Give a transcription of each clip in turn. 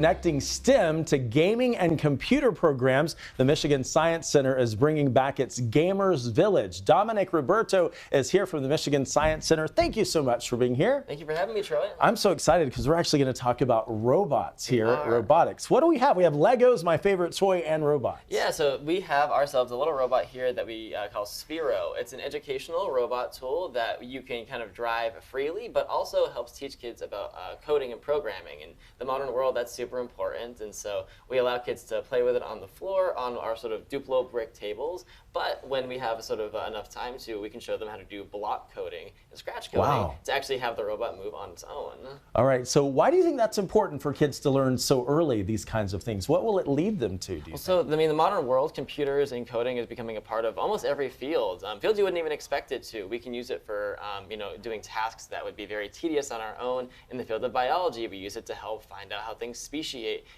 Connecting STEM to gaming and computer programs, the Michigan Science Center is bringing back its Gamers Village. Dominic Roberto is here from the Michigan Science Center. Thank you so much for being here. Thank you for having me, Troy. I'm so excited because we're actually going to talk about robots here at Robotics. What do we have? We have Legos, my favorite toy, and robots. Yeah, so we have ourselves a little robot here that we call Sphero. It's an educational robot tool that you can kind of drive freely, but also helps teach kids about coding and programming. In the modern world, that's super important, and so we allow kids to play with it on the floor on our sort of Duplo brick tables, but when we have sort of enough time to, we can show them how to do block coding and scratch coding to actually have the robot move on its own. All right, so why do you think that's important for kids to learn so early, these kinds of things? What will it lead them to, do you think? So, I mean, the modern world, computers and coding is becoming a part of almost every field. Fields you wouldn't even expect it to. We can use it for, doing tasks that would be very tedious on our own. In the field of biology, we use it to help find out how things speciate.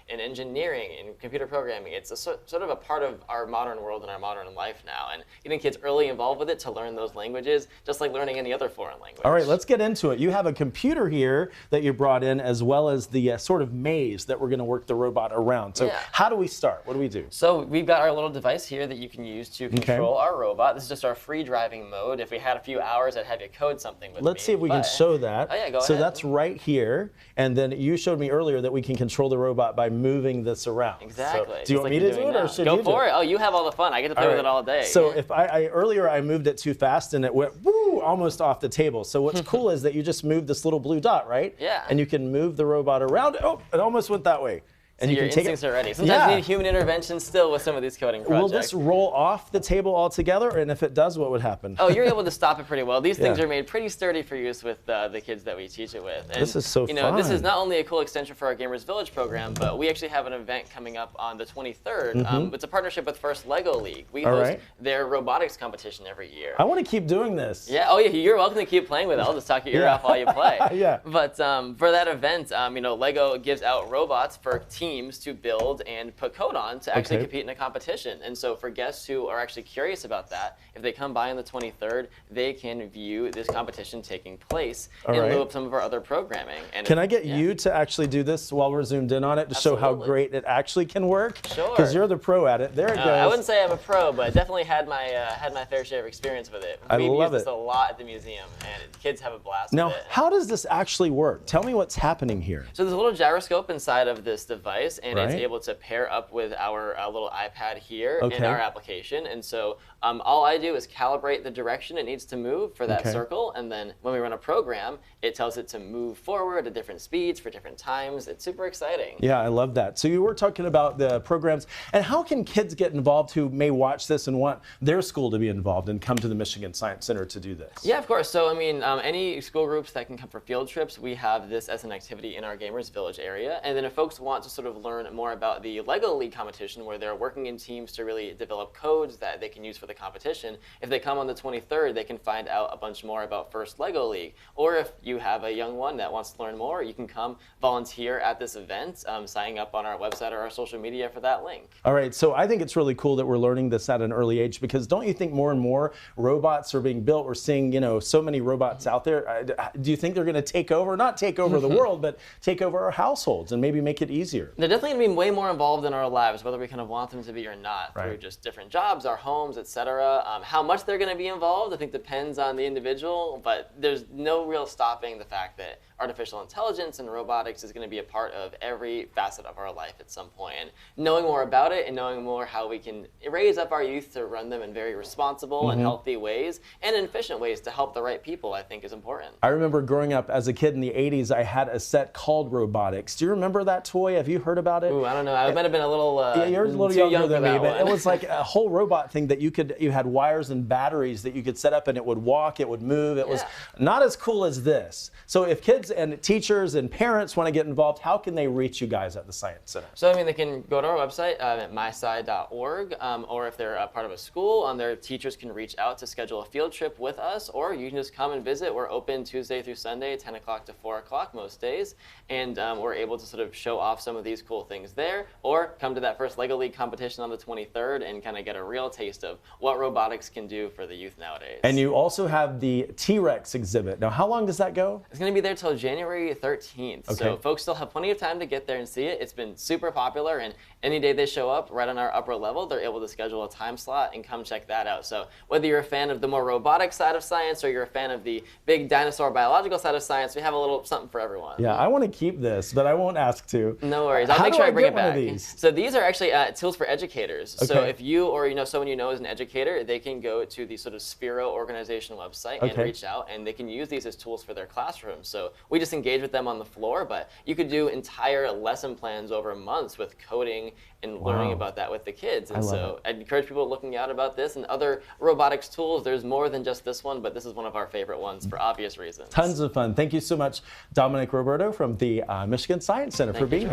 In engineering, in computer programming, it's a sort of a part of our modern world and our modern life now. And getting kids early involved with it to learn those languages, just like learning any other foreign language. All right, let's get into it. You have a computer here that you brought in, as well as the sort of maze that we're going to work the robot around. So how do we start? What do we do? So we've got our little device here that you can use to control our robot. This is just our free driving mode. If we had a few hours, I'd have you code something with me. Let's see if we can show that. Oh yeah, go ahead. So that's right here. And then you showed me earlier that we can control the robot by moving this around. Exactly. So do you want me to do it, or should you do it? Go for it. Oh, you have all the fun. I get to play with it all day. So if earlier I moved it too fast and it went woo, almost off the table. So what's cool is that you just move this little blue dot, right? Yeah. And you can move the robot around. Oh, it almost went that way. And so your instincts are ready. Sometimes you need human intervention still with some of these coding projects. Will this roll off the table altogether? And if it does, what would happen? Oh, you're able to stop it pretty well. These things are made pretty sturdy for use with the kids that we teach it with. And, this is so fun. This is not only a cool extension for our Gamers Village program, but we actually have an event coming up on the 23rd. It's a partnership with First Lego League. We host their robotics competition every year. I want to keep doing this. Yeah. Oh, yeah. You're welcome to keep playing with it. I'll just talk your ear off while you play. But for that event, Lego gives out robots for teams to build and put code on to actually compete in a competition. And so for guests who are actually curious about that, if they come by on the 23rd, they can view this competition taking place in lieu of some of our other programming. And can I get you to actually do this while we're zoomed in on it to show how great it actually can work? Sure. Because you're the pro at it. There it goes. I wouldn't say I'm a pro, but definitely had my fair share of experience with it. I love used this a lot at the museum, and kids have a blast now, with it. How does this actually work? Tell me what's happening here. So there's a little gyroscope inside of this device, and it's able to pair up with our little iPad here in our application. And so all I do is calibrate the direction it needs to move for that circle, and then when we run a program, it tells it to move forward at different speeds for different times. It's super exciting. Yeah, I love that. So you were talking about the programs, and how can kids get involved who may watch this and want their school to be involved and come to the Michigan Science Center to do this? Yeah, of course. So I mean, any school groups that can come for field trips, we have this as an activity in our Gamers Village area. And then if folks want to sort of learn more about the Lego League competition, where they're working in teams to really develop codes that they can use for the competition, if they come on the 23rd, they can find out a bunch more about First Lego League. Or if you have a young one that wants to learn more, you can come volunteer at this event, signing up on our website or our social media for that link. All right, so I think it's really cool that we're learning this at an early age, because don't you think more and more robots are being built? We're seeing, so many robots out there. Do you think they're going to take over, not take over the world, but take over our households and maybe make it easier? They're definitely going to be way more involved in our lives, whether we kind of want them to be or not, through just different jobs, our homes, etc. How much they're going to be involved, I think, depends on the individual, but there's no real stopping the fact that artificial intelligence and robotics is going to be a part of every facet of our life at some point. And knowing more about it and knowing more how we can raise up our youth to run them in very responsible and healthy ways and in efficient ways to help the right people, I think, is important. I remember growing up as a kid in the 80s, I had a set called Robotics. Do you remember that toy? Have you heard about it? Ooh, I don't know. I might have been a little yeah, you're a little younger than me, but it was like a whole robot thing that you had wires and batteries that you could set up, and it would walk, it would move. It was not as cool as this. So if kids and teachers and parents want to get involved, how can they reach you guys at the Science Center? So I mean, they can go to our website at mysci.org, or if they're a part of a school, their teachers can reach out to schedule a field trip with us, or you can just come and visit. We're open Tuesday through Sunday, 10 o'clock to 4 o'clock most days, and we're able to sort of show off some of these cool things there, or come to that First Lego League competition on the 23rd and kind of get a real taste of what robotics can do for the youth nowadays. And you also have the T-Rex exhibit. Now, how long does that go? It's going to be there till until January 13th. Okay. So folks still have plenty of time to get there and see it. It's been super popular, and any day they show up right on our upper level, they're able to schedule a time slot and come check that out. So whether you're a fan of the more robotic side of science or you're a fan of the big dinosaur biological side of science, we have a little something for everyone. Yeah, I want to keep this, but I won't ask to. No worries. I'll make sure I bring it back. These? So these are actually tools for educators. Okay. So if you or someone you know is an educator, they can go to the sort of Sphero organization website and reach out, and they can use these as tools for their classrooms. So we just engage with them on the floor, but you could do entire lesson plans over months with coding and learning about that with the kids. And so I'd encourage people looking out about this and other robotics tools. There's more than just this one, but this is one of our favorite ones for obvious reasons. Tons of fun. Thank you so much, Dominic Roberto from the Michigan Science Center, for being here.